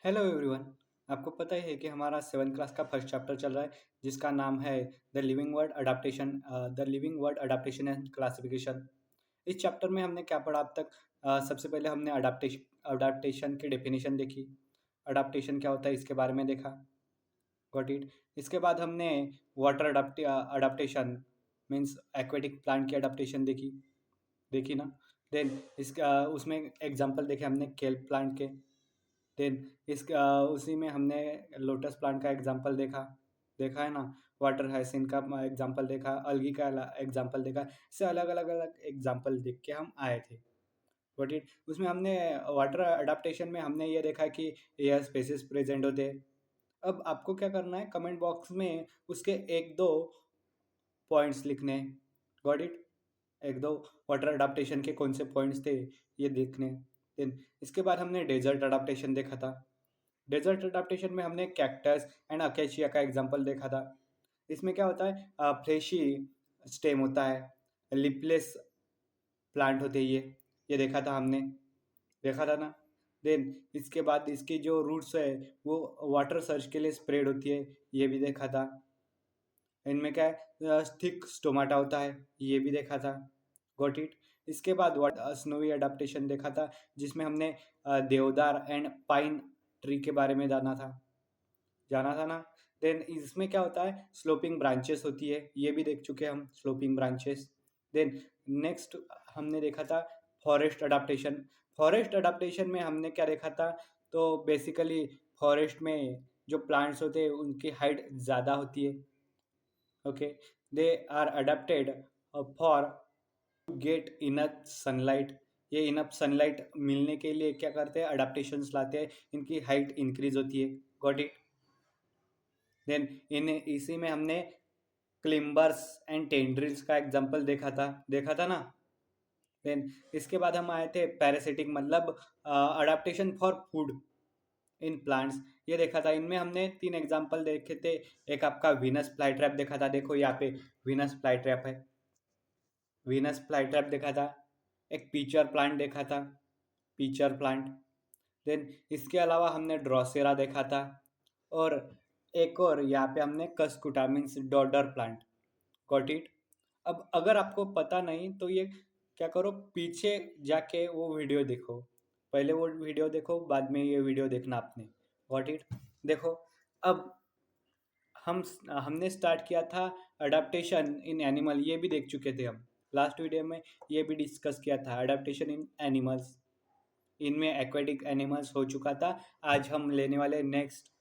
Hello everyone. आपको पता ही है कि हमारा 7th क्लास का फर्स्ट चैप्टर चल रहा है जिसका नाम है the living word adaptation and classification. इस चैप्टर में हमने क्या पढ़ा अब तक? सबसे पहले हमने अडाप्टेशन की डेफिनेशन देखी। अडाप्टेशन क्या होता है इसके बारे में देखा। Got it. इसके बाद हमने water adaptation means aquatic plant की अडाप्टेशन देखी देखी ना। देन इसका उसमें एग्जांपल देखे हमने केल्प प्लांट के। देन उसी में हमने लोटस प्लांट का एग्जांपल देखा देखा है ना। वाटर हाइसिन का एग्जांपल देखा, अलगी का एग्जांपल देखा। इससे अलग अलग अलग एग्जांपल देख के हम आए थे। बट इट उसमें हमने वाटर अडाप्टेशन में हमने ये देखा कि एयर स्पेसिस प्रेजेंट होते हैं। अब आपको क्या करना है, कमेंट बॉक्स में उसके एक दो पॉइंट्स लिखने हैं। Got it. एक दो वाटर अडाप्टेशन के कौन से पॉइंट्स थे ये देखने। देन इसके बाद हमने डेजर्ट अडाप्टेशन देखा था। डेजर्ट अडाप्टेशन में हमने कैक्टस एंड अकेशिया का एग्जांपल देखा था। इसमें क्या होता है, फ्लेशी स्टेम होता है, लिपलेस प्लांट होते हैं ये देखा था हमने, देखा था ना। देन इसके बाद इसकी जो रूट्स है वो वाटर सर्च के लिए स्प्रेड होती है, ये भी देखा था। इनमें क्या है, थिक स्टोमाटा होता है, ये भी देखा था। Got it. इसके बाद स्नोवी अडाप्टेशन देखा था जिसमें हमने देवदार एंड पाइन ट्री के बारे में जाना था ना। देन इसमें क्या होता है, स्लोपिंग ब्रांचेस होती है, ये भी देख चुके हैं हम, स्लोपिंग ब्रांचेस। देन नेक्स्ट हमने देखा था फॉरेस्ट अडाप्टेशन। फॉरेस्ट अडाप्टेशन में हमने क्या देखा था, तो बेसिकली फॉरेस्ट में जो प्लांट्स होते हैं उनकी हाइट ज़्यादा होती है। Okay. They are adapted for get enough sunlight. ये इनफ सनलाइट मिलने के लिए क्या करते हैं, अडाप्टेशंस लाते हैं, इनकी हाइट इंक्रीज होती है। Got it. देन इन इसी में हमने क्लिम्बर्स एंड टेंड्रिल्स का एग्जांपल देखा था ना। देन इसके बाद हम आए थे पैरासिटिक मतलब adaptation for food in plants, ये देखा था। इनमें हमने तीन एग्जांपल देखे थे। एक आपका वीनस फ्लाई ट्रैप देखा था, देखो यहाँ पे वीनस फ्लाई ट्रैप है, वीनस फ्लाई ट्रैप देखा था। एक पीचर प्लांट देखा था, पीचर प्लांट। देन इसके अलावा हमने ड्रॉसेरा देखा था। और एक और यहाँ पे हमने cuscuta means dodder plant. Got it. अब अगर आपको पता नहीं तो ये क्या करो, पीछे जाके वो वीडियो देखो, पहले वो वीडियो देखो बाद में ये वीडियो देखना आपने। Got it. देखो, अब हमने स्टार्ट किया था अडाप्टेशन इन एनिमल, ये भी देख चुके थे हम लास्ट वीडियो में। ये भी डिस्कस किया था अडाप्टेशन इन एनिमल्स, इनमें एक्वेटिक एनिमल्स हो चुका था। आज हम लेने वाले नेक्स्ट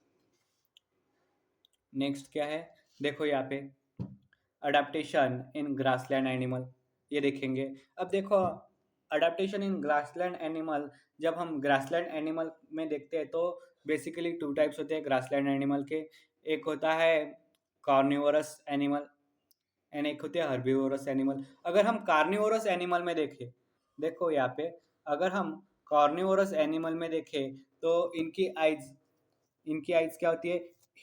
नेक्स्ट क्या है, देखो यहाँ पे अडाप्टेशन इन ग्रासलैंड एनिमल, ये देखेंगे। अब देखो अडाप्टेशन इन ग्रासलैंड एनिमल, जब हम ग्रासलैंड एनिमल में देखते हैं तो बेसिकली टू टाइप्स होते हैं ग्रासलैंड एनिमल के। एक होता है कार्निवोरस एनिमल एंड एक होते हैं हर्बीवोरस एनिमल। अगर हम कार्निवोरस एनिमल में देखें, देखो यहाँ पे, अगर हम कार्निवोरस एनिमल में देखें तो इनकी आइज क्या होती है,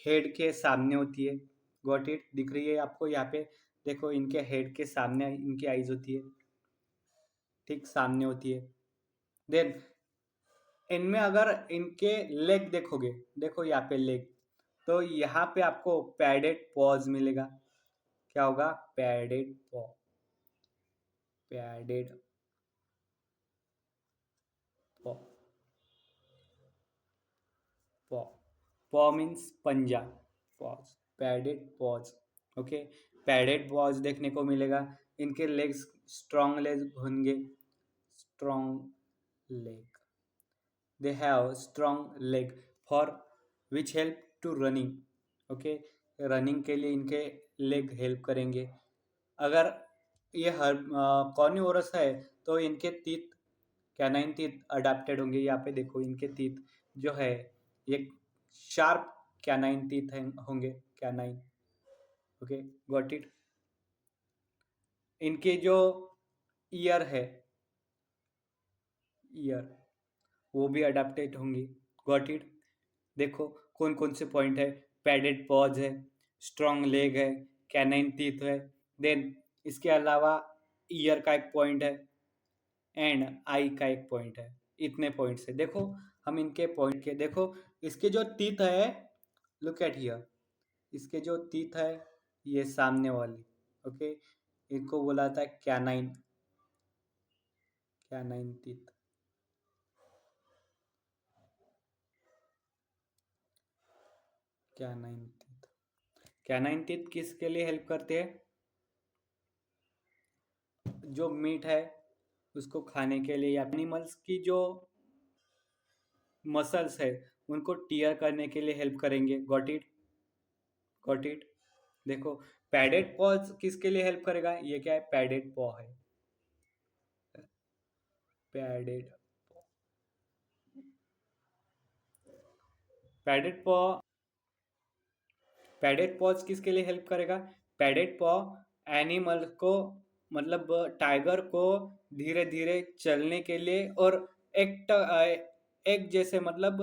हेड के सामने होती है। गॉट इट, दिख रही है आपको यहाँ पे, देखो इनके हेड के सामने इनकी आइज होती है, ठीक सामने होती है। देन इनमें अगर इनके लेग देखोगे, देखो यहाँ पे लेग, तो यहाँ पे आपको पैडेड पॉज मिलेगा। क्या होगा, पैडेड पॉ, पैडेड पॉ, पॉ, पॉ मीन्स पंजा, pause, padded pause. Okay, padded pause देखने को मिलेगा। इनके लेग्स स्ट्रॉन्ग लेग होंगे, strong leg, they have strong leg for which help to running। Okay, running के लिए इनके लेग हेल्प करेंगे। अगर ये हर कॉर्निवोरस है तो इनके टीथ, कैनाइन टीथ अडेप्टेड होंगे। यहाँ पे देखो इनके टीथ जो है ये शार्प कैनाइन टीथ होंगे, कैनाइन। Okay, got it. इनके जो ईयर है, ईयर, वो भी अडेप्टेड होंगी। Got it. देखो कौन कौन से पॉइंट है, पैडेड पॉज है, स्ट्रॉन्ग लेग है, कैनाइन टीथ है। देन इसके अलावा ईयर का एक पॉइंट है एंड आई का एक पॉइंट है। इतने पॉइंट्स है। देखो हम इनके पॉइंट के देखो, इसके जो टीथ है, लुक एट हियर, इसके जो टीथ है ये सामने वाली, ओके, इनको बोला था canine, canine teeth. Canine teeth, canine teeth किसके लिए हेल्प करते हैं? जो मीट है उसको खाने के लिए, या एनिमल्स की जो मसल्स है उनको टीयर करने के लिए हेल्प करेंगे। Got it, got it. देखो, पैडेड पॉज किसके लिए हेल्प करेगा? ये क्या है? पैडेड पॉ है, पैडेड, पैडेड पॉ, पैडेड पॉज किसके लिए हेल्प करेगा? पैडेड पॉ एनिमल को, मतलब टाइगर को धीरे धीरे चलने के लिए, और एक जैसे मतलब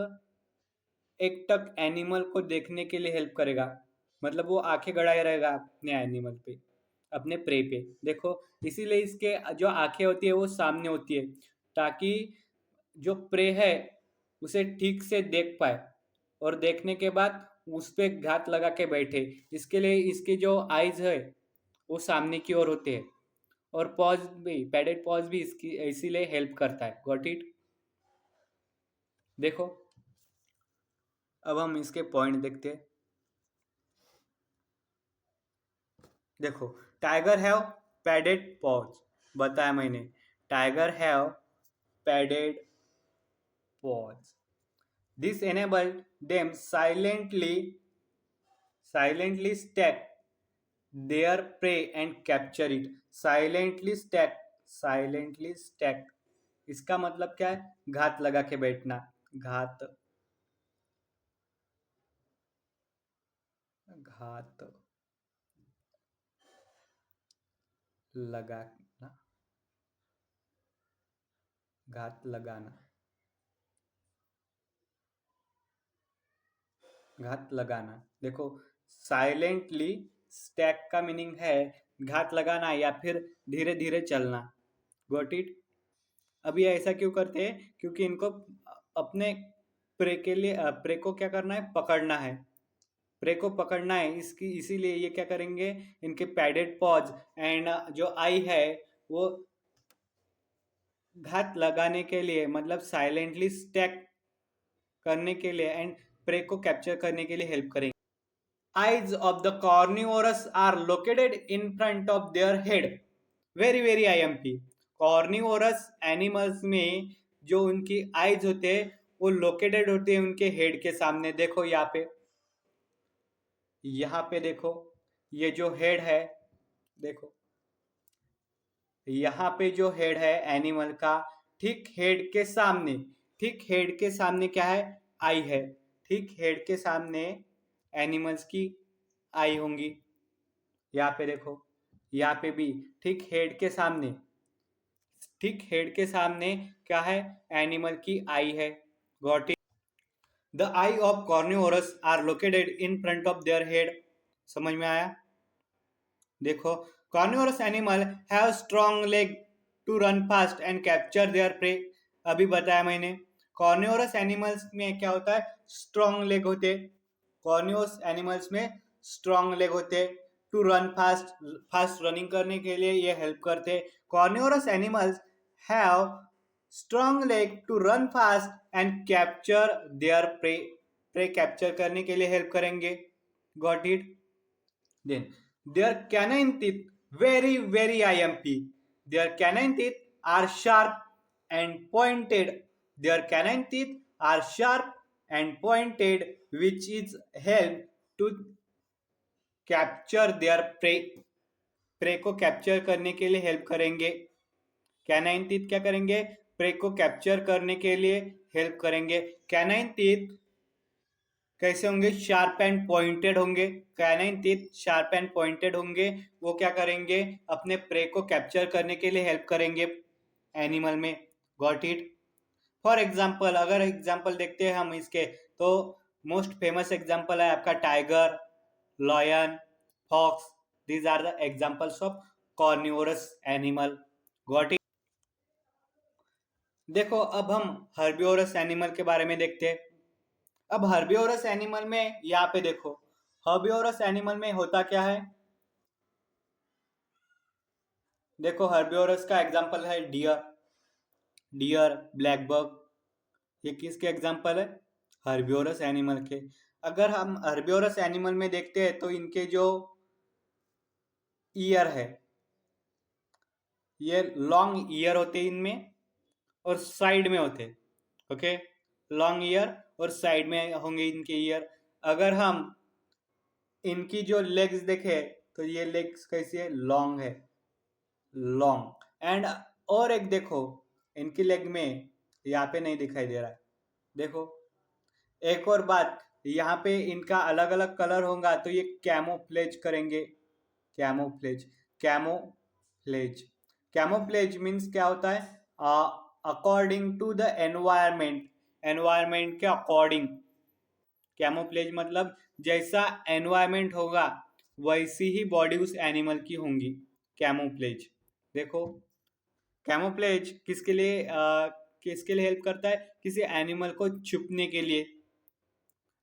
एक टक एनिमल को देखने के लिए हेल्प करेगा। मतलब वो आंखें गड़ाए रहेगा अपने एनिमल पे, अपने प्रे पे। देखो, इसीलिए इसके जो आंखें होती है वो सामने होती है, ताकि जो प्रे है उसे ठीक से देख पाए, और देखने के बाद उस पे घात लगा के बैठे। इसके लिए इसके जो आईज है वो सामने की ओर होते हैं, और पॉज भी, पैडेड पॉज भी इसकी इसीलिए हेल्प करता है। Got it. देखो, अब हम इसके पॉइंट देखते हैं। देखो, टाइगर हैव पैडेड पॉज, बताया मैंने, tiger have padded pause. This enabled them silently stack their prey and capture it. Silently stack, इसका मतलब क्या है? घात लगा के बैठना, घात, घात लगाना, घात लगाना, घात लगाना। देखो, साइलेंटली स्टैक का मीनिंग है घात लगाना या फिर धीरे धीरे चलना। Got it. अब ये ऐसा क्यों करते हैं? क्योंकि इनको अपने प्रे के लिए, प्रे को क्या करना है? पकड़ना है, प्रे को पकड़ना है। इसकी इसीलिए ये क्या करेंगे? इनके पैडेड पॉज एंड जो आई है वो घात लगाने के लिए, मतलब साइलेंटली स्टैक करने के लिए एंड प्रे को कैप्चर करने के लिए हेल्प करेंगे। Eyes of the carnivorous are located in front of their head. Very very IMP. Carnivorous animals में जो उनकी आईज होते हैं वो लोकेटेड होते हैं उनके हेड के सामने। देखो यहाँ पे देखो, ये जो हेड है, देखो यहाँ पे जो हेड है एनिमल का, ठीक हेड के सामने, ठीक हेड के सामने क्या है? आई है। ठीक हेड के सामने एनिमल्स की आई होंगी। यहाँ पे देखो, यहाँ पे भी ठीक हेड के सामने, ठीक हेड के सामने क्या है? एनिमल की आई है। Got it. The eye of carnivorous are located in front of their head. समझ में आया? देखो, carnivorous animal have strong leg to run fast and capture their prey. अभी बताया मैंने, कार्निवोरस एनिमल्स में क्या होता है? स्ट्रॉन्ग लेग होते। कार्निवोरस एनिमल्स में स्ट्रॉन्ग लेग होते, to run fast, fast running करने के लिए ये हेल्प करते। Carnivorous animals have strong leg to run fast and capture their prey, prey capture करने के लिए हेल्प करेंगे। Got it. Then their canine teeth, very very IMP. Their canine teeth are sharp and pointed. Their canine teeth are sharp and pointed, which is help to capture their prey. Prey को capture करने के लिए help करेंगे। Canine teeth क्या करेंगे? Pray को capture करने के लिए हेल्प करेंगे। कैनाइन टीथ कैसे होंगे? शार्प एंड पॉइंटेड होंगे। Canine teeth sharp and pointed होंगे। वो क्या करेंगे? अपने प्रे को कैप्चर करने के लिए हेल्प करेंगे एनिमल में। Got it. फॉर एग्जाम्पल, अगर एग्जाम्पल देखते हैं हम इसके, तो मोस्ट फेमस एग्जाम्पल है आपका tiger, lion, fox. These are the examples of carnivorous animal. Got it. देखो अब हम हर्बिवोरस एनिमल के बारे में देखते हैं। अब हर्बिवोरस एनिमल में यहाँ पे देखो, हर्बिवोरस एनिमल में होता क्या है। देखो हर्बिवोरस का एग्जांपल है डियर, डियर, ब्लैक बग, ये किसके एग्जांपल है? हर्बिवोरस एनिमल के। अगर हम हर्बिवोरस एनिमल में देखते हैं तो इनके जो ईयर है, ये लॉन्ग ईयर होते हैं इनमें और साइड में होते हैं। ओके, लॉन्ग ईयर और साइड में होंगे इनके ईयर। अगर हम इनकी जो लेग्स देखे तो ये लेग्स कैसी है? लॉन्ग है, लॉन्ग। एंड और एक देखो, इनकी लेग में यहाँ पे नहीं दिखाई दे रहा है, देखो। एक और बात, यहाँ पे इनका अलग अलग कलर होगा तो ये कैमोफ्लेज करेंगे। कैमोफ्लेज, कैमोफ्लेज, कैमोफ्लेज मीन्स क्या होता है? According to the environment, environment के अकॉर्डिंग। कैमोफ्लेज मतलब जैसा एनवायरमेंट होगा वैसी ही बॉडी उस एनिमल की होंगी। कैमोफ्लेज, देखो कैमोफ्लेज किसके लिए हेल्प करता है? किसी एनिमल को छुपने के लिए।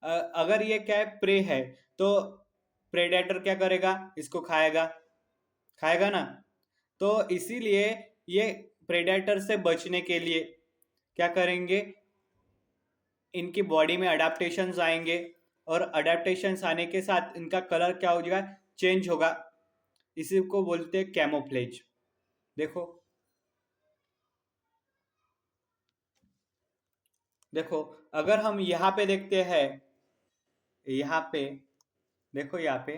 अगर ये क्या है, प्रे है, तो प्रेडेटर क्या करेगा? इसको खाएगा, खाएगा ना। तो इसीलिए ये प्रेडेटर से बचने के लिए क्या करेंगे? इनकी बॉडी में अडेप्टेशंस आएंगे और अडेप्टेशंस आने के साथ इनका कलर क्या हो जाएगा? चेंज होगा। इसी को बोलते हैं कैमोफ्लेज। देखो, देखो अगर हम यहाँ पे देखते हैं, यहाँ पे देखो, यहाँ पे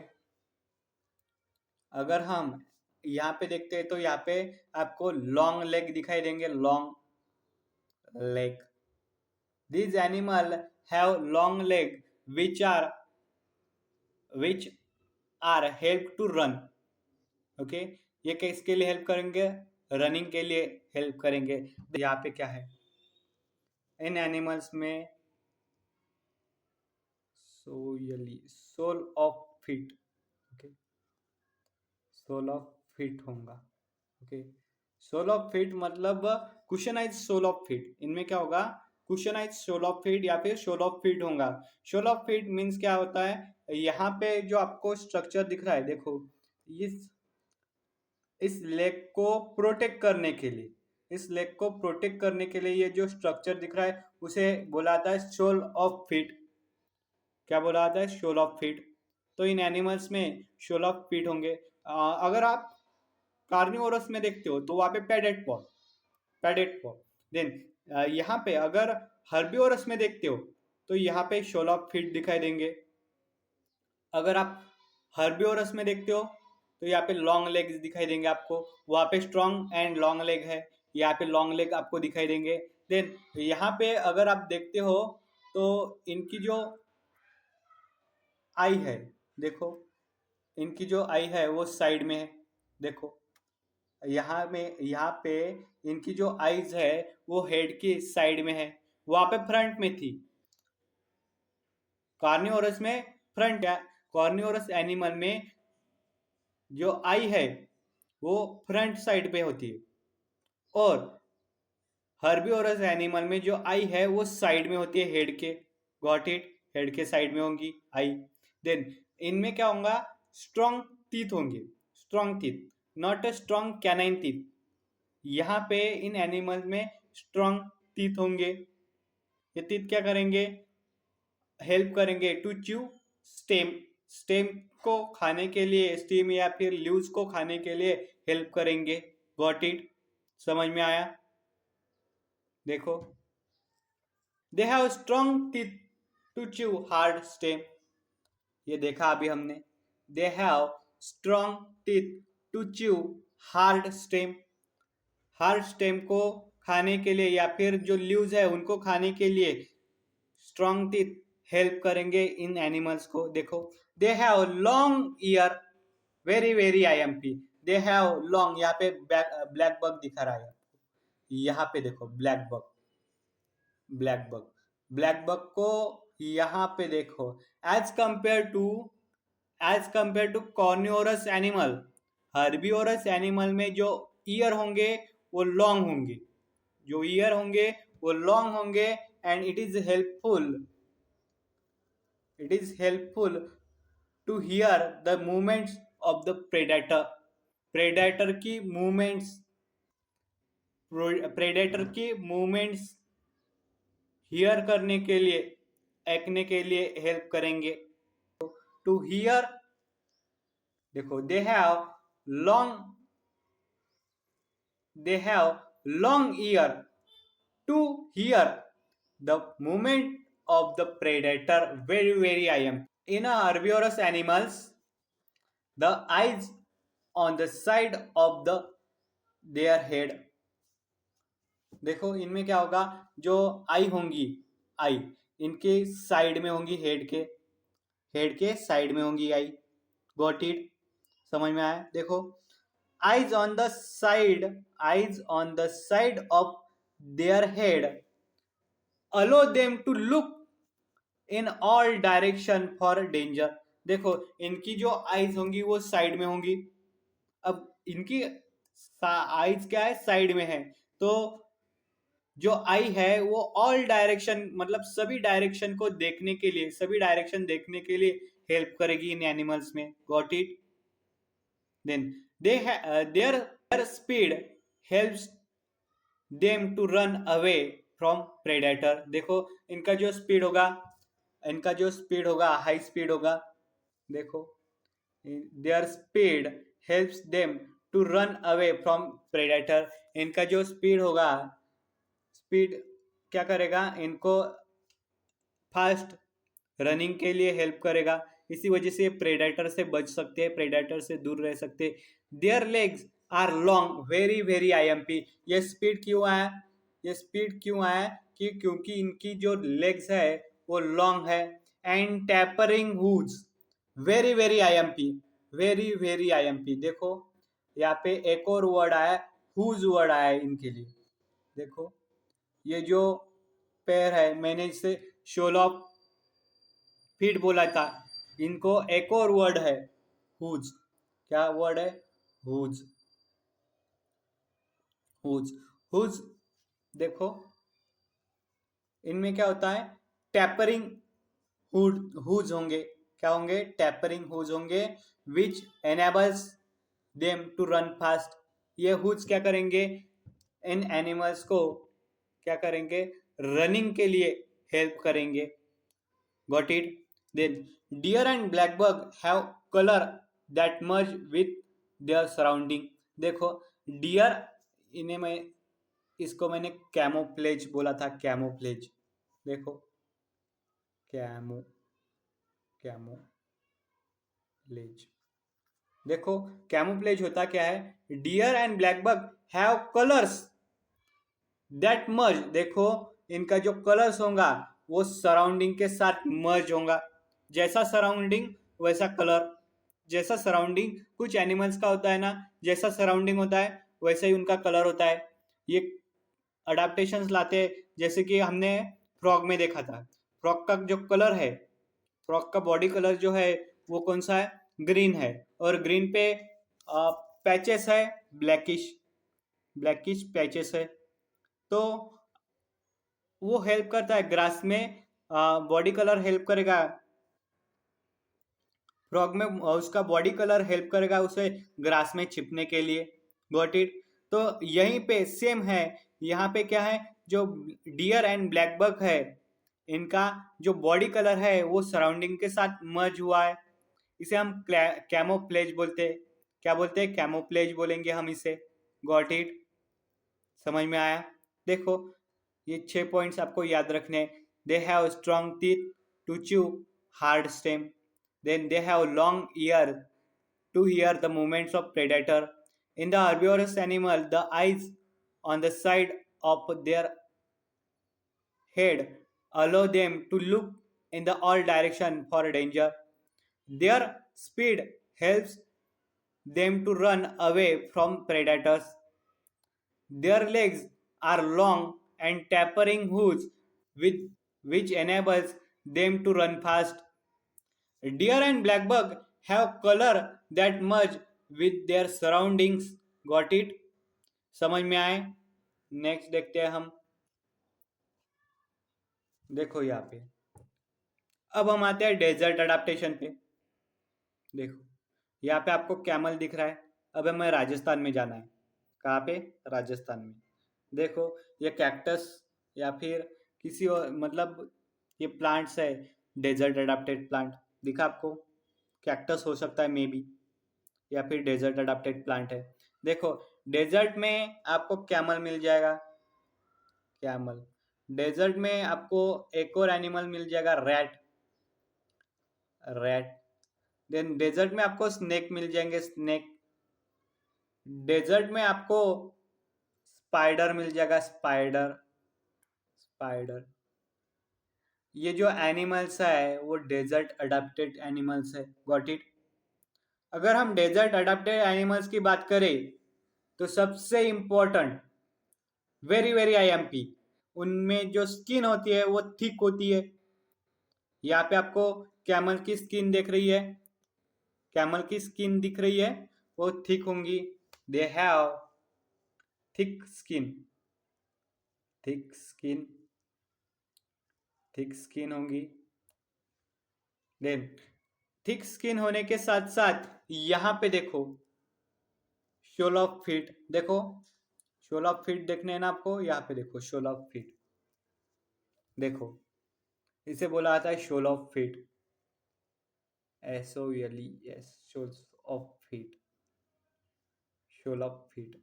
अगर हम यहाँ पे देखते हैं तो यहाँ पे आपको लॉन्ग लेग दिखाई देंगे, long leg. These animal have long leg which are help to run. Okay, ये किसके लिए हेल्प करेंगे? रनिंग के लिए हेल्प करेंगे। यहाँ पे क्या है इन एनिमल्स में? Sole of feet. Okay, sole of feet होगा। ओके, सोल ऑफ फीट मतलब कुशनाइज सोल ऑफ फीट। इनमें क्या होगा? कुशनाइज सोल ऑफ फीट या फिर सोल ऑफ फीट होगा। सोल ऑफ फीट मीन्स क्या होता है? यहाँ पे जो आपको स्ट्रक्चर दिख रहा है, देखो इस लेग को प्रोटेक्ट करने के लिए, इस लेग को प्रोटेक्ट करने के लिए ये जो स्ट्रक्चर दिख रहा है उसे बोला जाता है सोल ऑफ फीट। क्या बोला जाता है? Sole of feet. तो इन एनिमल्स में सोल ऑफ फीट होंगे। अगर आप कार्निवोरस में देखते हो तो वहां पे पैडेड पॉ, पैडेड पॉ। देन यहाँ पे अगर हर्बिवोरस में देखते हो तो यहाँ पे सोल ऑफ फीट दिखाई देंगे। अगर आप हर्बिवोरस में देखते हो तो यहाँ पे लॉन्ग लेग्स दिखाई देंगे आपको, वहाँ पे स्ट्रॉन्ग एंड लॉन्ग लेग है, यहाँ पे लॉन्ग लेग आपको दिखाई देंगे। देन यहाँ पे अगर आप देखते हो तो इनकी जो आई है, देखो इनकी जो आई है वो साइड में है। देखो यहाँ पे इनकी जो आईज है वो हेड की साइड में है, वहां पे फ्रंट में थी। कार्निवोरस में फ्रंट है, कार्निवोरस एनिमल में जो आई है वो फ्रंट साइड पे होती है और हर्बिवोरस एनिमल में जो आई है वो साइड में होती है, हेड के। Got it? हेड के साइड में होंगी आई। देन इनमें क्या होगा? स्ट्रॉन्ग टीथ होंगे, strong teeth, not a strong canine teeth. यहाँ पे इन एनिमल में स्ट्रॉन्ग टीथ होंगे। ये टीथ क्या करेंगे? हेल्प करेंगे टू च्यू स्टेम, स्टेम को खाने के लिए, स्टेम या फिर लीव्स को खाने के लिए हेल्प करेंगे। Got it? समझ में आया? देखो, they have strong teeth to chew hard stem, ये देखा अभी हमने। They have strong teeth to chew hard stem, hard stem को खाने के लिए या फिर जो लीव्स है उनको खाने के लिए स्ट्रॉन्ग टीथ हेल्प करेंगे इन एनिमल्स को। देखो, they have long year, very very IMP, they have long. यहाँ पे ब्लैक बग दिखा रहा है, यहाँ पे देखो black buck, black buck, black buck को यहाँ पे देखो। As compare to, as compare to carnivorous animal, herbivorous animal में जो ईयर होंगे वो लॉन्ग होंगे, जो ईयर होंगे वो लॉन्ग होंगे and it is helpful to hear the movements of the predator. Predator की मूवमेंट्स प्रेडेटर की मूवमेंट्स हियर करने के लिए, देखने के लिए हेल्प करेंगे। टू हियर, देखो long they have long ear to hear the movement of the predator very IM. In a herbivorous animals, the eyes on the side of their head। देखो इनमें क्या होगा, जो आई होंगी, आई इनके साइड में होंगी, हेड के साइड में होंगी आई। Got it? समझ में आया? देखो eyes on the side of their head allow them to look in all direction for danger। देखो इनकी जो आईज होंगी वो साइड में होंगी। अब इनकी आईज क्या है, साइड में है, तो जो आई है वो ऑल डायरेक्शन, मतलब सभी डायरेक्शन को देखने के लिए, सभी डायरेक्शन देखने के लिए हेल्प करेगी इन एनिमल्स में। Got it? Then their speed helps them to run away from predator। देखो इनका जो स्पीड होगा, हाई स्पीड होगा। देखो their speed helps them to run away from predator। इनका जो स्पीड होगा, स्पीड क्या करेगा, इनको फास्ट रनिंग के लिए हेल्प करेगा। इसी वजह से प्रेडेटर से बच सकते हैं, प्रेडेटर से दूर रह सकते हैं। Their legs are long very IMP। ये स्पीड क्यों आया कि क्योंकि इनकी जो लेग्स है वो लॉन्ग है। And tapering whose very IMP। देखो यहाँ पे एक और वर्ड आया, हुज वर्ड आया इनके लिए। देखो ये जो पैर है, मैंने इसे शोल ऑफ फीट बोला था, इनको एक और वर्ड है हुज। क्या वर्ड है? हुज। हुज देखो इनमें क्या होता है, टैपरिंग हुज होंगे। क्या होंगे? टैपरिंग हुज होंगे, which enables them to run fast. ये हुज क्या करेंगे, इन एनिमल्स को क्या करेंगे, रनिंग के लिए हेल्प करेंगे। Got it? Then deer and blackbug have color that merge with their surrounding। देखो डियर, इन्हें मैं इसको मैंने कैमोफ्लेज बोला था, कैमोफ्लेज। देखो कैमोफ्लेज, देखो कैमोफ्लेज होता क्या है, deer and blackbuck have colours that merge. देखो इनका जो कलर्स होगा वो सराउंडिंग के साथ मर्ज होगा। जैसा सराउंडिंग वैसा कलर। जैसा सराउंडिंग कुछ एनिमल्स का होता है ना, जैसा सराउंडिंग होता है वैसा ही उनका कलर होता है। ये अडाप्टेशंस लाते हैं, जैसे कि हमने फ्रॉग में देखा था। फ्रॉग का जो कलर है, फ्रॉग का बॉडी कलर जो है वो कौन सा है, ग्रीन है। और ग्रीन पे पैचेस है, ब्लैकिश पैचेस है। तो वो हेल्प करता है ग्रास में, बॉडी कलर हेल्प करेगा फ्रॉग में, उसका बॉडी कलर हेल्प करेगा उसे ग्रास में छिपने के लिए। Got it? तो यहीं पे सेम है, यहाँ पे क्या है, जो डियर एंड ब्लैकबक है इनका जो बॉडी कलर है वो सराउंडिंग के साथ मर्ज हुआ है। इसे हम कैमोफ्लेज बोलते हैं। क्या बोलते हैं? कैमोफ्लेज बोलेंगे हम इसे। Got it? समझ में आया? देखो ये 6 पॉइंट्स आपको याद रखने। They have strong teeth to chew hard stem. Then they have long ear to hear the movements of predator. In the herbivorous animal, the eyes on the side of their head allow them to look in the all direction for danger। Their speed helps them to run away from predators। Their legs are long and tapering hooves with which enables them to run fast। Deer and blackbug have color that merge with their surroundings। Got it? समझ में आए? Next देखते हैं हम, देखो यहाँ पे अब हम आते हैं डेजर्ट अडाप्टेशन पे। देखो यहाँ पे आपको कैमल दिख रहा है, अब हमें राजस्थान में जाना है। कहाँ पे? राजस्थान में। देखो ये कैक्टस या फिर किसी और मतलब ये प्लांट्स है, डेजर्ट अडाप्टेड प्लांट दिखा आपको? कैक्टस हो सकता है मे बी, या फिर डेजर्ट अडाप्टेड प्लांट है। देखो डेजर्ट में आपको कैमल मिल जाएगा, कैमल। डेजर्ट में आपको एक और एनिमल मिल जाएगा, रैट, रैट। देन डेजर्ट में आपको स्नेक मिल जाएंगे, स्नेक। डेजर्ट में आपको स्पाइडर मिल जाएगा, स्पाइडर, स्पाइडर। ये जो एनिमल्स है वो डेजर्ट अडाप्टेड एनिमल्स है, गॉट इट। अगर हम डेजर्ट अडाप्टेड एनिमल्स की बात करें तो सबसे इंपॉर्टेंट, वेरी वेरी आईएमपी, उनमें जो स्किन होती है वो थिक होती है। यहाँ पे आपको कैमल की स्किन दिख रही है, कैमल की स्किन दिख रही है, वो थिक होंगी। They have thick skin, thick skin, thick skin होंगी। देन थिक स्किन होने के साथ साथ यहाँ पे देखो शोल ऑफ फीट, देखो शोल ऑफ फीट देखने हैं ना आपको, यहाँ पे देखो शोल ऑफ फीट, देखो इसे बोला जाता है sole of feet, SOLES, soles of feet, sole of feet.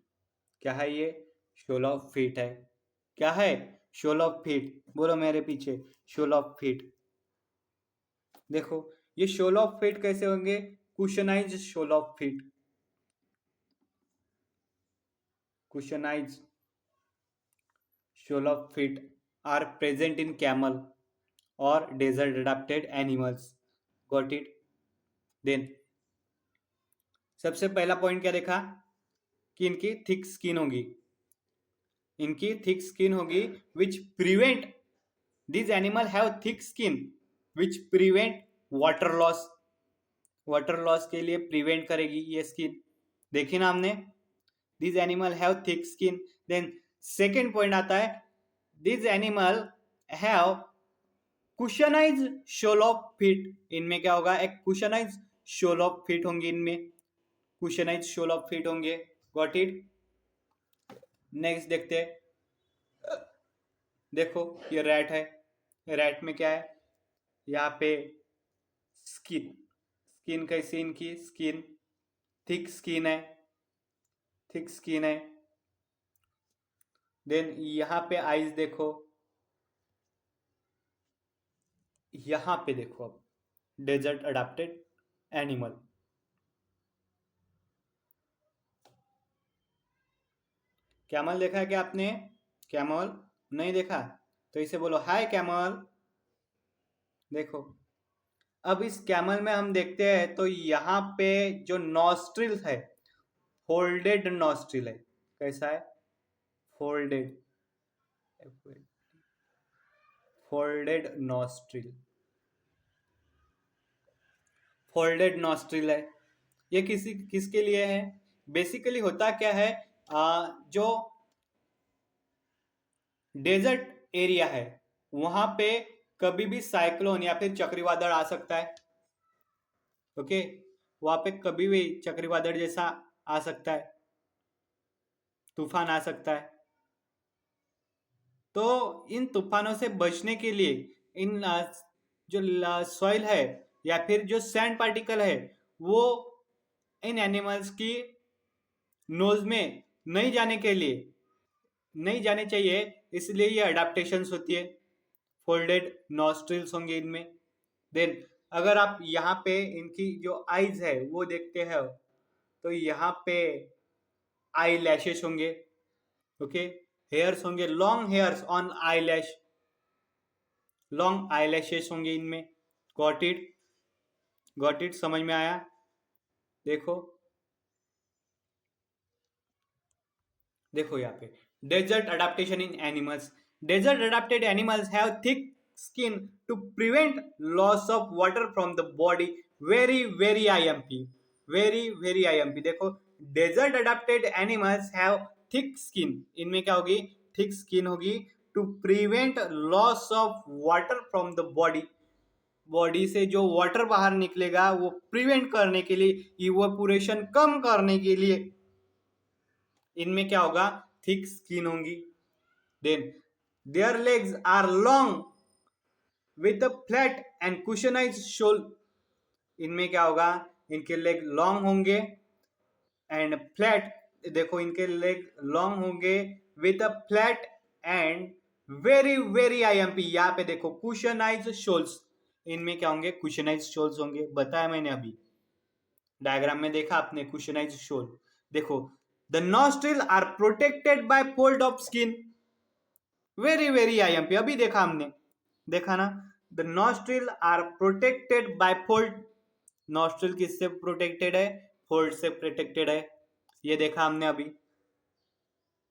क्या है ये? शोल ऑफ फीट है। क्या है? Sole of feet. बोलो मेरे पीछे, शोल ऑफ फीट। देखो ये शोल ऑफ फीट कैसे होंगे? Cushionize sole of feet, cushionize sole of feet are present in camel और desert adapted animals, got it. Then सबसे पहला पॉइंट क्या देखा कि इनकी थिक स्किन होगी, इनकी थिक स्किन होगी which prevent, this animal have thick skin which prevent water loss, water loss के लिए प्रिवेंट करेगी ये स्किन, देखी ना हमने। This animal have thick skin. Then second point आता है, this animal have cushionize sole of feet, इनमें क्या होगा? एक कुशनाइज शोल ऑफ फीट होंगे, इनमें कुशनाइज शोल ऑफ फीट होंगे, गॉट इट। नेक्स्ट देखते हैं, देखो ये रैट है, रैट में क्या है? यहाँ पे स्किन, स्किन कैसी इनकी? स्किन थिक स्किन है, थिक स्किन है। देन यहाँ पे आईज देखो, यहाँ पे देखो अब डेजर्ट अडाप्टेड एनिमल, कैमल देखा है क्या आपने? कैमल नहीं देखा तो इसे बोलो हाय कैमल। देखो अब इस कैमल में हम देखते हैं तो यहाँ पे जो नॉस्ट्रिल है, फोल्डेड नॉस्ट्रिल है। कैसा है? Folded, folded nostril, folded nostril है। ये किसी किसके लिए है? बेसिकली होता क्या है, जो डेजर्ट एरिया है वहां पे कभी भी साइक्लोन या फिर चक्रवादल आ सकता है, ओके। वहां पे कभी भी चक्रवादल जैसा आ सकता है, तूफान आ सकता है। तो इन तूफानों से बचने के लिए इन जो सॉइल है या फिर जो सैंड पार्टिकल है वो इन एनिमल्स की नोज में नहीं जाने के लिए, नहीं जाने चाहिए, इसलिए ये अडाप्टेशंस होती है। फोल्डेड नॉस्ट्रिल्स होंगे इनमें। देन अगर आप यहाँ पे इनकी जो आईज है वो देखते हैं तो यहाँ पे आई लैशेस होंगे, ओके। हेयर्स होंगे, long hairs on I lash, long eye lashes होंगे इनमें, गॉट इट, गॉट इट, समझ में आया? देखो देखो यहाँ पे desert adaptation in animals, desert adapted animals have thick skin to prevent loss of water from the body, very very IMP, very very IMP। देखो desert adapted animals have thick skin, इनमें क्या होगी? थिक स्किन होगी to prevent loss of water from the body, body से जो water बाहर निकलेगा वो प्रिवेंट करने के लिए, इवोपोरेशन कम करने के लिए इनमें क्या होगा, थिक स्किन होंगी। Then their legs are long with a flat and cushionize sole, इनमें क्या होगा, इनके लेग लॉन्ग होंगे एंड फ्लैट, देखो इनके लेग लॉन्ग होंगे with a flat and very very IMP, यहाँ पे देखो कुशनाइज शोल्स, इनमें क्या होंगे, कुशनाइज शोल्स होंगे, बताया मैंने अभी डायग्राम में देखा आपने कुशनाइज शोल। देखो the nostril are protected by fold of skin, very very IMP, अभी देखा हमने, देखा ना, the nostril are protected by fold, nostril किससे प्रोटेक्टेड है, फोल्ड से प्रोटेक्टेड है, ये देखा हमने अभी।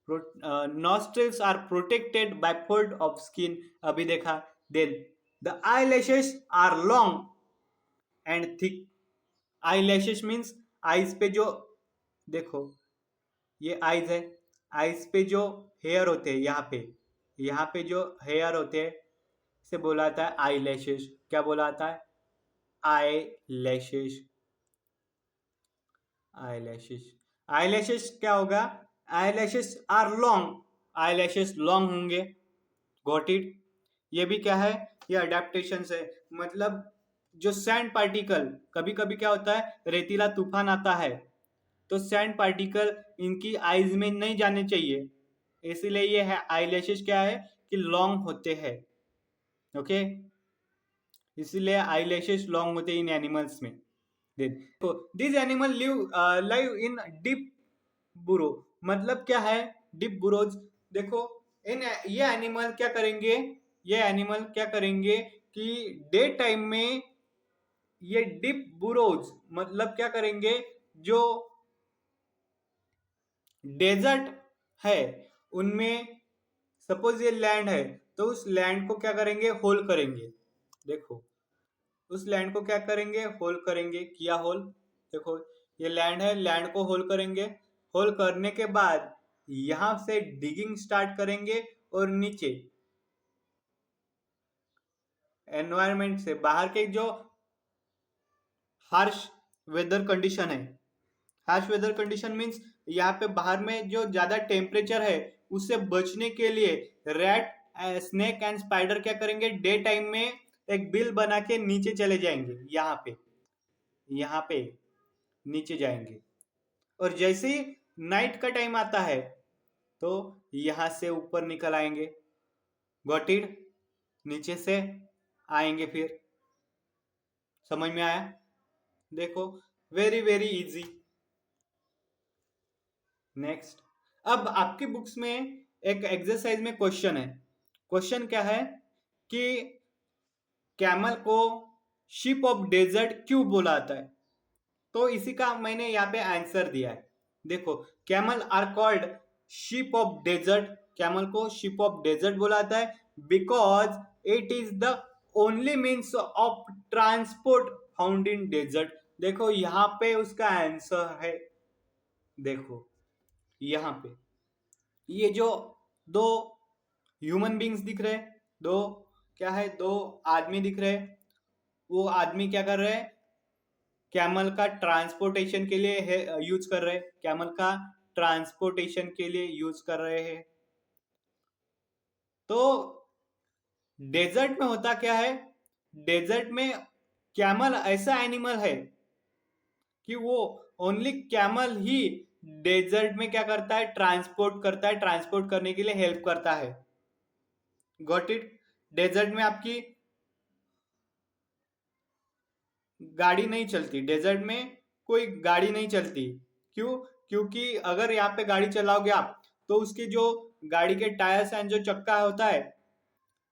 Nostrils are protected by fold of skin, अभी देखा। Then the eyelashes are long and thick, eyelashes means eyes पे जो, देखो ये आईज है, आईज पे जो हेयर होते हैं, यहाँ पे जो हेयर होते हैं इसे बोला जाता है आई लैशेस, क्या बोला जाता है, eyelashes, eyelashes, eyelashes क्या होगा, eyelashes are long, eyelashes long होंगे, गॉट इट। ये भी क्या है, ये अडेप्टेशन है, मतलब जो सैंड पार्टिकल, कभी कभी क्या होता है रेतीला तूफान आता है तो सैंड पार्टिकल इनकी आईज में नहीं जाने चाहिए, इसीलिए ये है आईलैशेस क्या है कि लॉन्ग होते हैं, ओके, इसीलिए आईलैशेस लॉन्ग होते हैं इन एनिमल्स में। देखो this animal live in deep बुरो, मतलब क्या है डीप बुरोज, देखो इन ये एनिमल क्या करेंगे, ये एनिमल क्या करेंगे कि डे टाइम में ये डीप बुरोज मतलब क्या करेंगे, जो डेजर्ट है उनमें सपोज ये लैंड है तो उस लैंड को क्या करेंगे, होल करेंगे, देखो उस लैंड को क्या करेंगे, होल करेंगे, किया होल, देखो ये लैंड है, लैंड को होल करेंगे, होल करने के बाद यहां से डिगिंग स्टार्ट करेंगे और नीचे एनवायरमेंट से बाहर के जो हार्श वेदर कंडीशन है, हार्श वेदर कंडीशन मीन्स यहाँ पे बाहर में जो ज्यादा टेम्परेचर है उससे बचने के लिए रैट, स्नेक एंड स्पाइडर क्या करेंगे, डे टाइम में एक बिल बना के नीचे चले जाएंगे, यहाँ पे नीचे जाएंगे, और जैसे ही नाइट का टाइम आता है तो यहां से ऊपर निकल आएंगे, गॉट इट, नीचे से आएंगे, फिर समझ में आया, देखो वेरी वेरी इजी। नेक्स्ट, अब आपकी बुक्स में एक एक्सरसाइज में क्वेश्चन है, क्वेश्चन क्या है कि कैमल को शिप ऑफ डेजर्ट क्यों बोला जाता है, तो इसी का मैंने यहाँ पे आंसर दिया है, देखो camel are called ship of desert, camel को शिप ऑफ डेजर्ट बोला जाता है because it is the only means of transport found in desert, देखो यहाँ पे उसका आंसर है, देखो यहाँ पे ये जो दो ह्यूमन बींग्स दिख रहे हैं, दो क्या है, दो आदमी दिख रहे हैं, वो आदमी क्या कर रहे हैं, कैमल का ट्रांसपोर्टेशन के लिए यूज कर रहे हैं, कैमल का ट्रांसपोर्टेशन के लिए यूज कर रहे हैं। तो डेजर्ट में होता क्या है, डेजर्ट में कैमल ऐसा एनिमल है कि वो ओनली कैमल ही डेजर्ट में क्या करता है, ट्रांसपोर्ट करता है, ट्रांसपोर्ट करने के लिए हेल्प करता है, गॉट इट। डेजर्ट में आपकी गाड़ी नहीं चलती, डेजर्ट में कोई गाड़ी नहीं चलती, क्यों, क्योंकि अगर यहाँ पे गाड़ी चलाओगे आप तो उसके जो गाड़ी के टायर्स एंड जो चक्का होता है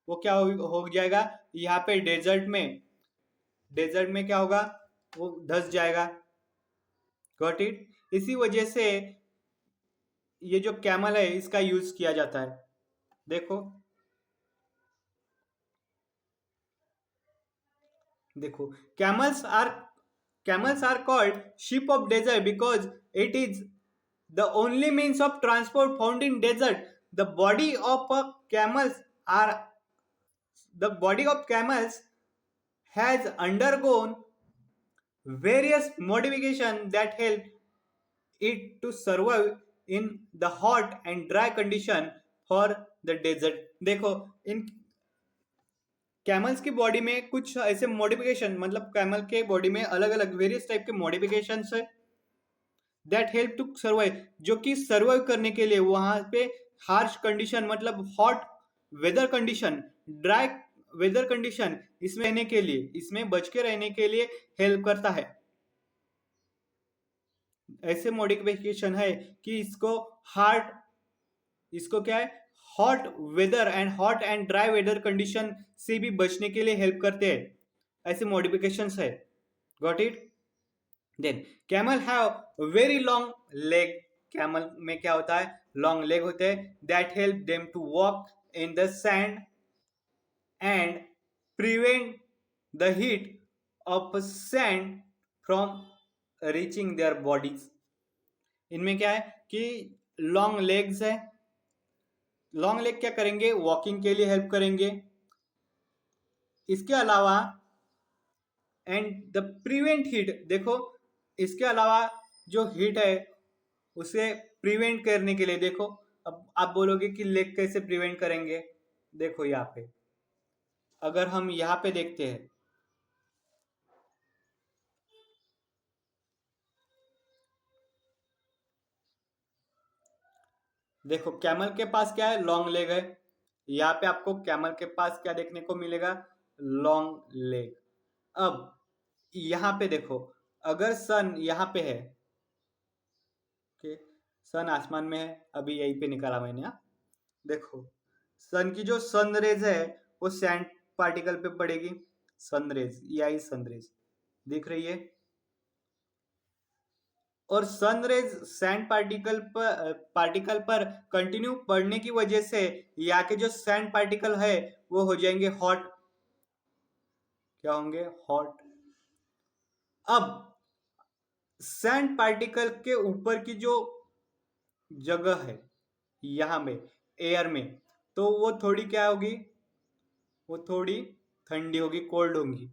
वो क्या हो जाएगा, यहाँ पे डेजर्ट में क्या होगा, वो धंस जाएगा, गॉट इट। इसी वजह से ये जो कैमल है इसका यूज किया जाता है, देखो देखो camels are called sheep of desert because it is the only means of transport found in desert, the body of a camels are the body of camels has undergone various modifications that help it to survive in the hot and dry condition for the desert. देखो इन camels की body में कुछ ऐसे modification, मतलब camel के body में अलग अलग वेरियस टाइप के मॉडिफिकेशन है दैट हेल्प टू सर्वाइव, जो कि सर्वाइव करने के लिए वहां पे हार्श कंडीशन, मतलब hot weather condition, dry weather condition, इसमें रहने के लिए, इसमें बच के रहने के लिए हेल्प करता है। ऐसे मॉडिफिकेशन है कि इसको क्या है, hot weather and hot and dry weather condition से भी बचने के लिए हेल्प करते हैं। ऐसे मॉडिफिकेशंस है। Got it? Then camel have very long leg. Camel में क्या होता है, लॉन्ग लेग होते हैं that help them to walk in the sand and prevent the heat of sand from reaching their bodies. इनमें क्या है कि लॉन्ग लेग्स है। लॉन्ग लेग क्या करेंगे, वॉकिंग के लिए हेल्प करेंगे। इसके अलावा एंड द प्रिवेंट हीट, देखो इसके अलावा जो हीट है उसे प्रिवेंट करने के लिए, देखो अब आप बोलोगे कि लेग कैसे प्रिवेंट करेंगे, देखो यहाँ पे अगर हम यहाँ पे देखते हैं, देखो कैमल के पास क्या है, लॉन्ग लेग है। यहाँ पे आपको कैमल के पास क्या देखने को मिलेगा, लॉन्ग लेग। अब यहाँ पे देखो, अगर सन यहाँ पे है, ओके, सन आसमान में है, अभी यहीं पे निकाला मैंने, हाँ देखो सन की जो सन रेज है वो सैंड पार्टिकल पे पड़ेगी। सन रेज, यही सन रेज दिख रही है, और सन रेज सैंड पार्टिकल पर कंटिन्यू पड़ने की वजह से यहाँ के जो सैंड पार्टिकल है वो हो जाएंगे हॉट। क्या होंगे, हॉट। अब सैंड पार्टिकल के ऊपर की जो जगह है यहाँ में एयर में, तो वो थोड़ी क्या होगी, वो थोड़ी ठंडी होगी, कोल्ड होंगी।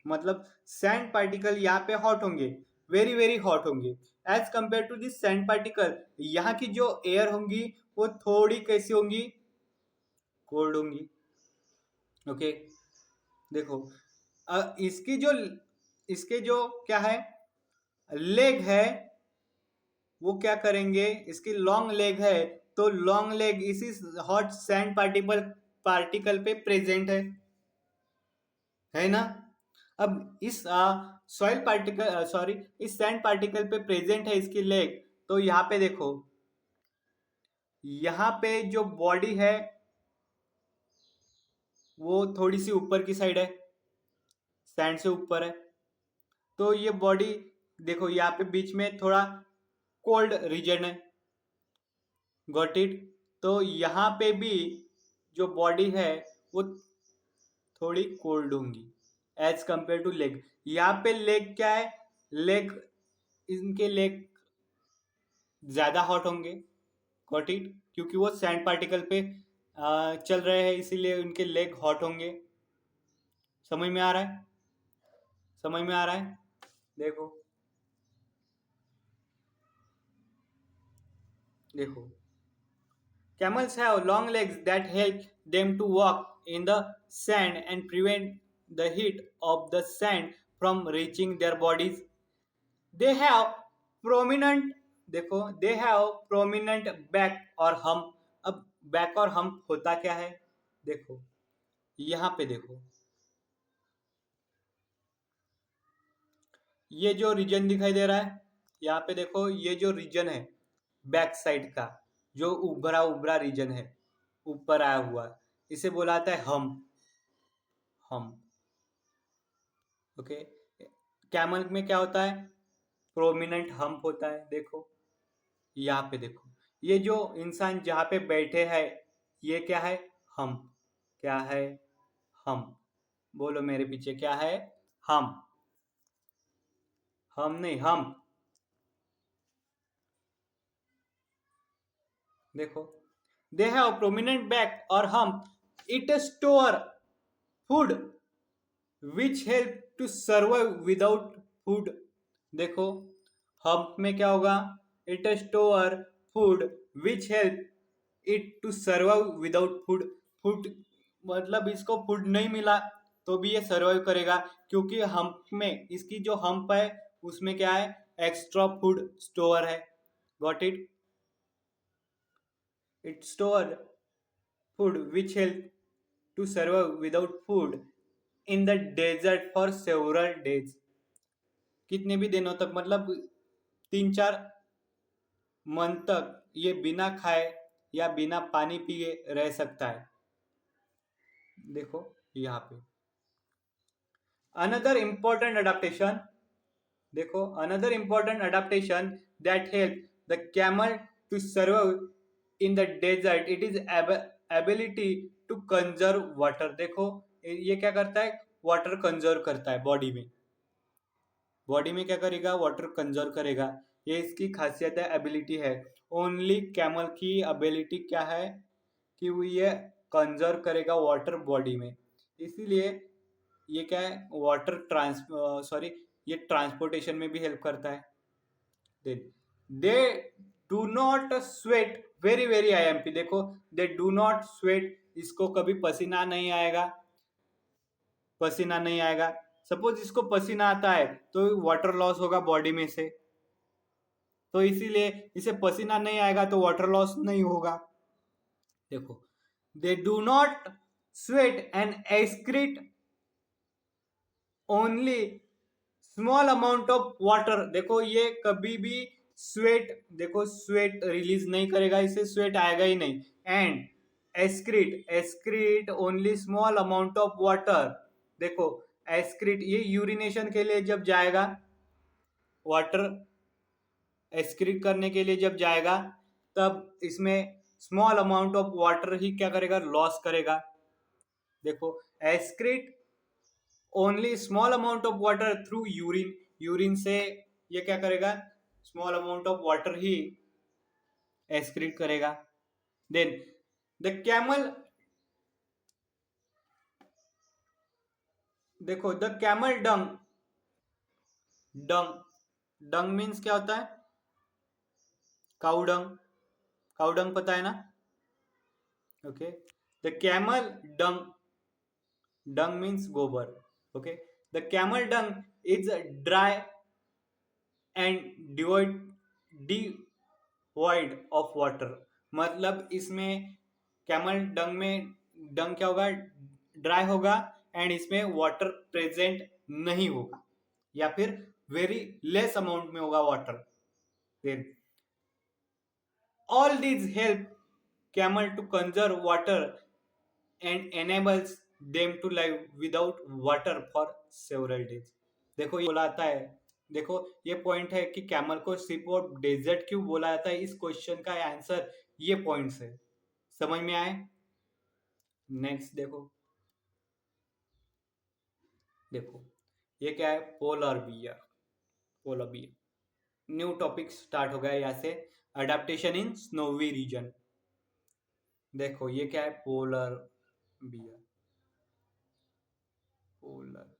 मतलब सैंड पार्टिकल यहाँ पे हॉट होंगे, वेरी वेरी हॉट होंगे, as compare to this sand particle. यहाँ की जो एयर होंगी वो थोड़ी कैसी होंगी, कोल्ड होंगी। ओके, देखो इसके जो क्या है, लेग है, वो क्या करेंगे, इसकी लॉन्ग लेग है, तो लॉन्ग लेग इसी हॉट सैंड पार्टिकल पे प्रेजेंट है ना। अब इस सॉइल पार्टिकल, सॉरी, इस सैंड पार्टिकल पे प्रेजेंट है इसकी लेग, तो यहाँ पे देखो, यहाँ पे जो बॉडी है वो थोड़ी सी ऊपर की साइड है, सैंड से ऊपर है, तो ये बॉडी देखो यहाँ पे बीच में थोड़ा कोल्ड रीजन है। Got it? तो यहाँ पे भी जो बॉडी है वो थोड़ी कोल्ड होंगी एज कंपेयर टू लेग। यहाँ पे लेग क्या है, लेग, इनके लेग ज्यादा हॉट होंगे। Got it? क्योंकि वो सैंड पार्टिकल पे चल रहे हैं, इसीलिए उनके लेग हॉट होंगे। समझ में आ रहा है? समझ में आ रहा है? देखो देखो camels have long legs that help them to walk in the sand and prevent the heat of the sand from reaching their bodies. They have prominent, देखो they have prominent back और hump। अब back और hump होता क्या है, देखो यहाँ पे देखो, ये जो रीजन दिखाई दे रहा है, यहाँ पे देखो ये जो रीजन है बैक साइड का, जो उभरा उभरा रीजन है, ऊपर आया हुआ, इसे बोला जाता है हम। हम, ओके। कैमल में क्या होता है, प्रोमिनेंट हम्प होता है। देखो यहाँ पे देखो, ये जो इंसान जहाँ पे बैठे हैं ये क्या है, हम। क्या है, हम। बोलो मेरे पीछे, क्या है, हम। हम नहीं, हम। देखो they have prominent back or hump. It store food which help to survive without food. देखो हम्प में क्या होगा, it store food which help it to survive without food. Food मतलब इसको फूड नहीं मिला तो भी ये सर्वाइव करेगा, क्योंकि हम्प में, इसकी जो हम्प है उसमें क्या है, एक्स्ट्रा फूड स्टोर है. Got it. It store food which help to survive without food in the desert for several days. कितने भी दिनों तक, मतलब 3-4 मंथ तक ये बिना खाए या बिना पानी पिए रह सकता है. देखो यहाँ पे अनदर इम्पोर्टेंट अडेप्टेशन. देखो another important adaptation that help the camel to survive in the desert, it is ability to conserve water. देखो ये क्या करता है, वाटर कंजर्व करता है बॉडी में. बॉडी में क्या करेगा, वाटर कंजर्व करेगा. ये इसकी खासियत है, एबिलिटी है. ओनली कैमल की एबिलिटी क्या है कि वो ये कंजर्व करेगा वाटर बॉडी में. इसीलिए ये क्या है, वाटर ये ट्रांसपोर्टेशन में भी हेल्प करता है. They do not sweat very very IMP. देखो दे डू नॉट स्वेट, इसको कभी पसीना नहीं आएगा. पसीना नहीं आएगा. सपोज इसको पसीना आता है तो वाटर लॉस होगा बॉडी में से, तो इसीलिए इसे पसीना नहीं आएगा तो वाटर लॉस नहीं होगा. देखो they do not sweat and excrete only small amount of water. देखो ये कभी भी स्वेट, देखो स्वेट रिलीज नहीं करेगा, इसे स्वेट आएगा ही नहीं. And excrete only small amount of water. देखो एक्सक्रीट, ये यूरिनेशन के लिए जब जाएगा, वाटर एक्सक्रीट करने के लिए जब जाएगा, तब इसमें स्मॉल अमाउंट ऑफ वाटर ही क्या करेगा, लॉस करेगा. देखो excrete only small amount of water through urine. Urine से ये क्या करेगा, स्मॉल अमाउंट ऑफ वाटर ही एक्सक्रीट करेगा. देन द कैमल, देखो the camel dung. Dung means क्या होता है, काउडंग. काउडंग पता है ना. Okay the camel dung means गोबर. Okay the camel dung is dry and devoid of water. मतलब इसमें कैमल डंग में, डंग क्या होगा, ड्राई होगा एंड इसमें वाटर प्रेजेंट नहीं होगा, या फिर वेरी लेस अमाउंट में होगा water. Then all these help camel to conserve water and enables them to live without water for several days. देखो ये बोला जाता है, देखो ये पॉइंट है कि कैमल को सिप और डेजर्ट क्यों बोला जाता है. इस क्वेश्चन का आंसर ये पॉइंट्स है. समझ में आए. नेक्स्ट देखो, देखो ये क्या है, polar bear. Polar bear new topic start हो गया यहाँ से, अडेप्टेशन इन स्नोवी रीजन. देखो ये क्या है, पोलर बियर. Polar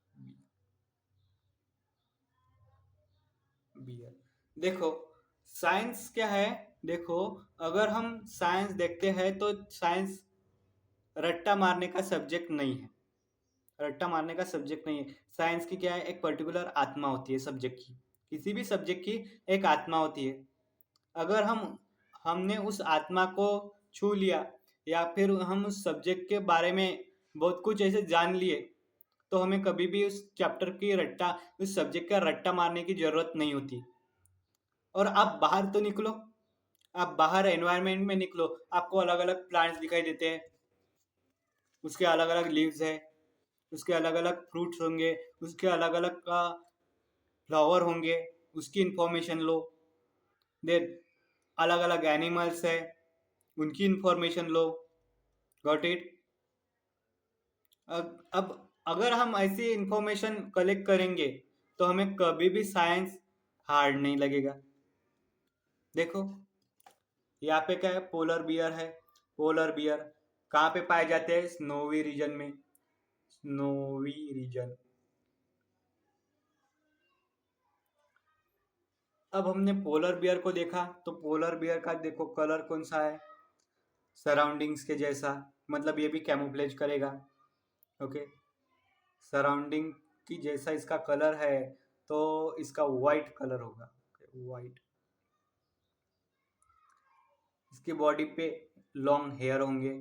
bear. देखो साइंस क्या है. देखो अगर हम साइंस देखते हैं तो साइंस रट्टा मारने का सब्जेक्ट नहीं है. रट्टा मारने का सब्जेक्ट नहीं है. साइंस की क्या है, एक पर्टिकुलर आत्मा होती है सब्जेक्ट की. किसी भी सब्जेक्ट की एक आत्मा होती है. अगर हमने उस आत्मा को छू लिया, या फिर हम उस सब्जेक्ट के बारे में बहुत कुछ ऐसे जान लिए, तो हमें कभी भी उस चैप्टर की रट्टा, उस सब्जेक्ट का रट्टा मारने की जरूरत नहीं होती. और आप बाहर तो निकलो, आप बाहर एनवायरनमेंट में निकलो, आपको अलग अलग प्लांट्स दिखाई देते हैं, उसके अलग अलग लीव्स है, उसके अलग अलग फ्रूट्स होंगे, उसके अलग अलग का फ्लावर होंगे, उसकी इंफॉर्मेशन लो. देन अलग अलग एनिमल्स है, उनकी इंफॉर्मेशन लो. Got it. अब अगर हम ऐसी इंफॉर्मेशन कलेक्ट करेंगे तो हमें कभी भी साइंस हार्ड नहीं लगेगा. देखो यहाँ पे क्या है, पोलर बियर है. पोलर बियर कहाँ पे पाए जाते हैं? स्नोवी रीजन में, स्नोवी रीजन। अब हमने पोलर बियर को देखा, तो पोलर बियर का देखो कलर कौन सा है? सराउंडिंग्स के जैसा, मतलब ये भी कैमोफ्लेज करेगा। ओके, सराउंडिंग की जैसा इसका कलर है, तो इसका वाइट कलर होगा, वाइट। इसकी बॉडी पे लॉन्ग हेयर होंगे,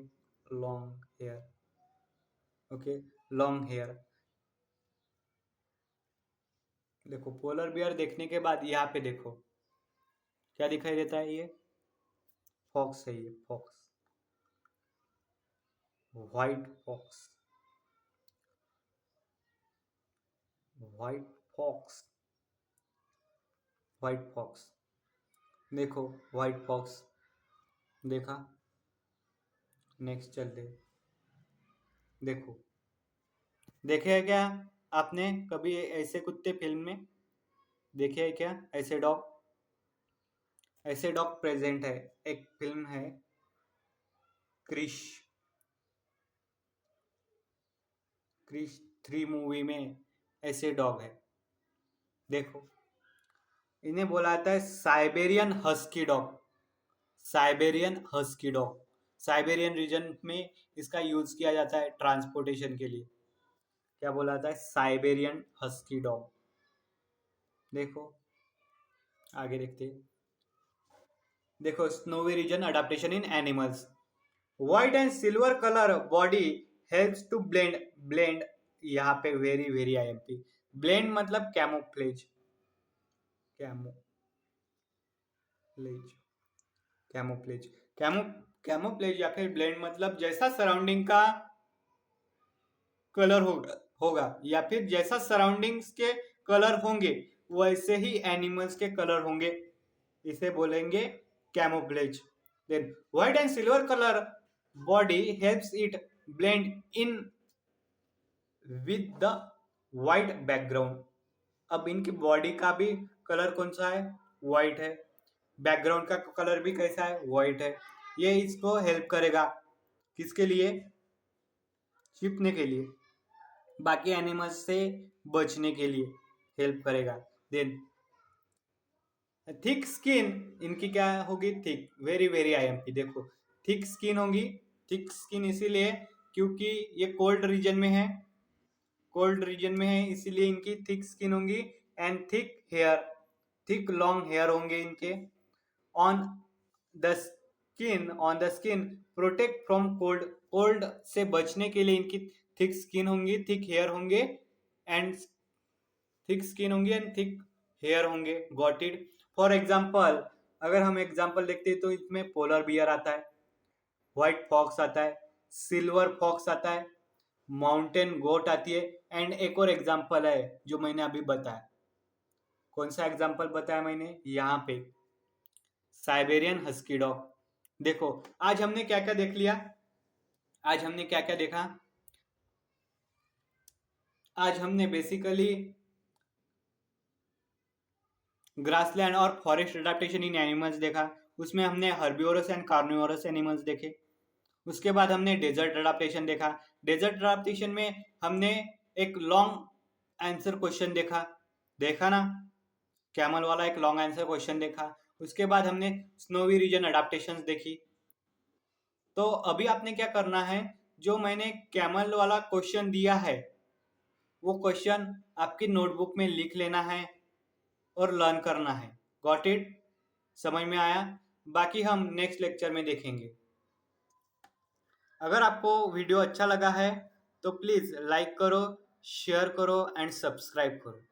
long hair. Okay, long hair. देखो पोलर बियर देखने के बाद यहाँ पे देखो क्या दिखाई देता है? ये फॉक्स है, ये fox, white fox, white fox, white fox. देखो व्हाइट फॉक्स देखा। नेक्स्ट चलते, देखो देखे है क्या आपने कभी ऐसे कुत्ते फिल्म में? देखे है क्या ऐसे डॉग? ऐसे डॉग प्रेजेंट है, एक फिल्म है क्रिश, क्रिश 3 मूवी में ऐसे डॉग है। देखो इन्हें बोला जाता है Siberian husky dog, Siberian husky dog. Siberian region में इसका यूज किया जाता है ट्रांसपोर्टेशन के लिए। क्या बोला जाता है? Siberian husky dog. देखो आगे देखते हैं। देखो snowy region adaptation in animals, white and silver colour body helps to blend, blend यहाँ पे वेरी वेरी आईएमपी, ब्लेंड मतलब camouflage, camouflage, camouflage, camo, camouflage या फिर ब्लेंड मतलब जैसा सराउंडिंग का कलर होगा या फिर जैसा सराउंडिंग्स के कलर होंगे वैसे ही एनिमल्स के कलर होंगे, इसे बोलेंगे camouflage. Then white and silver colour body helps it blend in with the white background. अब इनकी बॉडी का भी कलर कौन सा है? व्हाइट है। बैकग्राउंड का कलर भी कैसा है? व्हाइट है। ये इसको हेल्प करेगा, किसके लिए? छिपने के लिए, बाकी एनिमल्स से बचने के लिए हेल्प करेगा। देन थिक स्किन, इनकी क्या होगी? Thick, very very IMP. देखो थिक स्किन होगी, थिक स्किन इसीलिए क्योंकि ये कोल्ड रीजन में है, कोल्ड रीजन में है इसीलिए इनकी थिक स्किन होंगी। And thick hair, thick long hair होंगे इनके। On the skin, on the skin protect from cold, cold से बचने के लिए इनकी थिक स्किन होंगी, थिक हेयर होंगे एंड थिक स्किन होंगी एंड थिक हेयर होंगे। Got it? फॉर एग्जाम्पल अगर हम एग्जाम्पल देखते हैं तो इसमें पोलर बियर आता है, व्हाइट फॉक्स आता है, सिल्वर फॉक्स आता है, माउंटेन गोट आती है, एंड एक और एग्जाम्पल है जो मैंने अभी बताया। कौन सा एग्जाम्पल बताया मैंने? यहाँ पे साइबेरियन हस्की डॉग। देखो आज हमने क्या क्या देख लिया? आज हमने क्या क्या देखा? आज हमने बेसिकली ग्रासलैंड और फॉरेस्ट अडेप्टेशन इन एनिमल्स देखा, उसमें हमने हर्बिवोरस एंड कार्निवोरस एनिमल्स देखे। उसके बाद हमने डेजर्ट अडेप्टेशन देखा, डेजर्ट अडेप्टेशन में हमने एक लॉन्ग आंसर क्वेश्चन देखा, देखा ना, कैमल वाला एक लॉन्ग आंसर क्वेश्चन देखा। उसके बाद हमने स्नोवी रीजन अडेप्टेशंस देखी। तो अभी आपने क्या करना है, जो मैंने कैमल वाला क्वेश्चन दिया है वो क्वेश्चन आपकी नोटबुक में लिख लेना है और लर्न करना है। Got it? समझ में आया? बाकी हम नेक्स्ट लेक्चर में देखेंगे। अगर आपको वीडियो अच्छा लगा है तो प्लीज़ लाइक करो, शेयर करो एंड सब्सक्राइब करो।